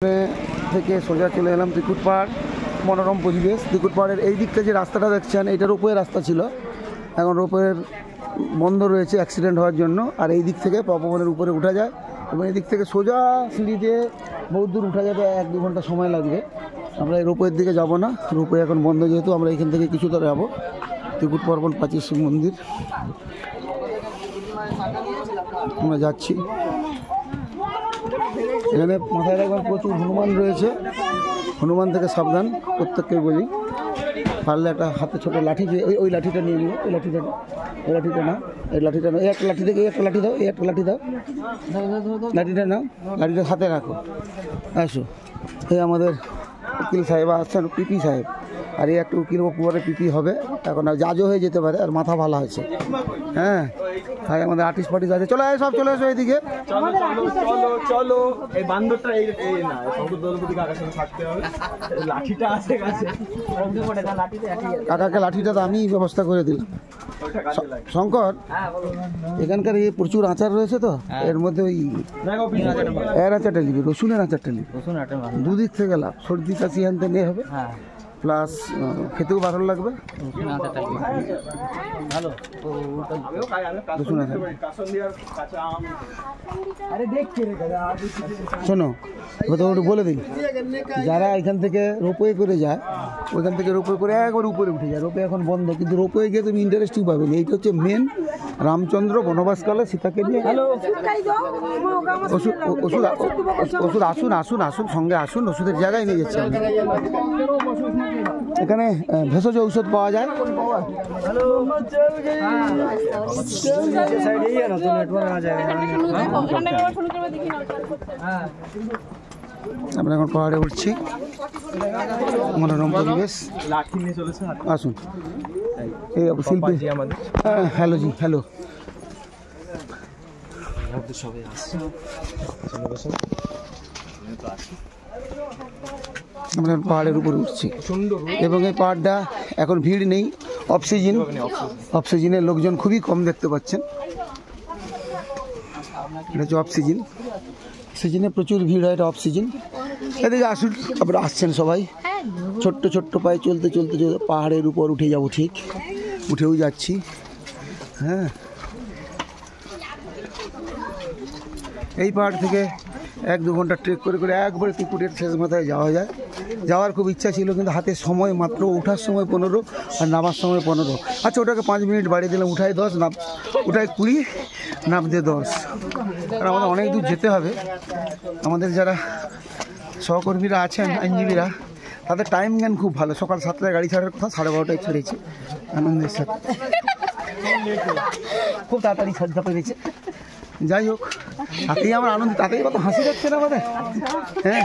থেকে সোজা চলে এলাম তিকুট পাহাড়। মনোরম পরিবেশ। তিকুট পাহাড়ের এই দিকটা যে রাস্তাটা দেখছেন এটা রোপওয়ে রাস্তা ছিল, এখন রোপওয়ের বন্ধ রয়েছে অ্যাক্সিডেন্ট হওয়ার জন্য। আর এই দিক থেকে তপবনের উপরে উঠা যায় এবং এই দিক থেকে সোজা সিঁড়িতে বহুত দূর উঠা যাবে, 1-2 ঘন্টা সময় লাগবে। আমরা এই রোপওয়ের দিকে যাব না, রোপওয়ে এখন বন্ধ, যেহেতু আমরা এখান থেকে কিছু দূরে যাবো তিকুট পার্বণ প্রাচীর শিব মন্দির। আমরা যাচ্ছি। এখানে মাথায় রাখবেন প্রচুর হনুমান রয়েছে, হনুমান থেকে সাবধান প্রত্যেককে বলি। পারলে একটা হাতে ছোটো লাঠি, যে ওই লাঠিটা নিয়ে নিও, ওই লাঠিটা না, এই লাঠিটা নাও, এই একটা লাঠি থেকে এই একটা লাঠি দাও, এই একটা লাঠি দাও, লাঠিটা নাও, লাঠিটা হাতে রাখো। আসো, এই আমাদের উকিল সাহেব আসছেন, পিপি সাহেব। আর এই একটা উকিল পরে পিপি হবে, এখন আর জাজও হয়ে যেতে পারে, আর মাথা ভালো হয়েছে। হ্যাঁ, আর আমাদের আর্টিস্ট ফার্টিস্ট আছে, চলে আসো, সব চলে আসো এইদিকে। চলো এই বান্দরটা এই না শঙ্কর দলপতি কাকার সাথে থাকতে হবে, লাঠিটা আছে কাছে। কাকাকে লাঠিটা তো আমি ব্যবস্থা করে দিলাম। শঙ্কর, এখানকার এই প্রচুর আচার রয়েছে তো, এর মধ্যে ওই এর আচারটা নিবি, রসুনের আচারটা নিবি, দুদিক থেকে লাভ, সর্দি কাশি আনতে নিয়ে হবে, প্লাস খেতেও ভালো লাগবে। শোনো, কথা একটু বলে দিই, যারা এখান থেকে রোপওয়ে করে যায়, ওইখান থেকে রোপওয়ে করে একবার উপরে উঠে যায়। রোপওয়ে এখন বন্ধ, কিন্তু রোপওয়ে গিয়ে তুমি ইন্টারেস্টিং পাবে। এইটা হচ্ছে মেন রামচন্দ্র বনবাসকালে সীতাকে নিয়ে। ওষুধ আসুন আসুন আসুন, সঙ্গে আসুন, ওষুধের জায়গায় নিয়ে যাচ্ছি। এখানে ভেষজ ঔষধ পাওয়া যায়। আমরা এখন পাহাড়ে উঠছি, মনোরম পরিবেশ। আসুন, এই শিল্পী হ্যালো জি, হ্যালো। আমরা পাহাড়ের উপরে উঠছি এবং এই পাহাড়টা এখন ভিড় নেই, অফ সিজনে লোকজন খুবই কম দেখতে পাচ্ছেন। এটা হচ্ছে অফ সিজনে প্রচুর ভিড় হয়, এটা অফ সিজন। এদিকে আসুন, তারপরে আসছেন সবাই ছোট্ট ছোট্ট পায়ে চলতে চলতে চলতে পাহাড়ের উপর উঠে যাব, ঠিক উঠেও যাচ্ছি। হ্যাঁ, এই পাহাড় থেকে 1-2 ঘন্টা ট্রেক করে করে একবারে তিকুটের শেষ মাথায় যাওয়া যায়। যাওয়ার খুব ইচ্ছা ছিল, কিন্তু হাতে সময় মাত্র, ওঠার সময় 15 আর নামার সময় 15। আচ্ছা, ওটাকে 5 মিনিট বাড়িয়ে দিলাম, উঠায় 10, উঠায় 20, নামতে 10। আর আমাদের অনেক দূর যেতে হবে। আমাদের যারা সহকর্মীরা আছেন, আইনজীবীরা, তাদের টাইম জ্ঞান খুব ভালো। সকাল 7টায় গাড়ি ছাড়ার কথা, 12:30টায় ছেড়েছে আনন্দের সাথে, খুব তাড়াতাড়ি সাজা পেরেছে। যাই হোক, তাতেই আমার আনন্দ, তাতেই কত হাসি যাচ্ছে না আমাদের। হ্যাঁ,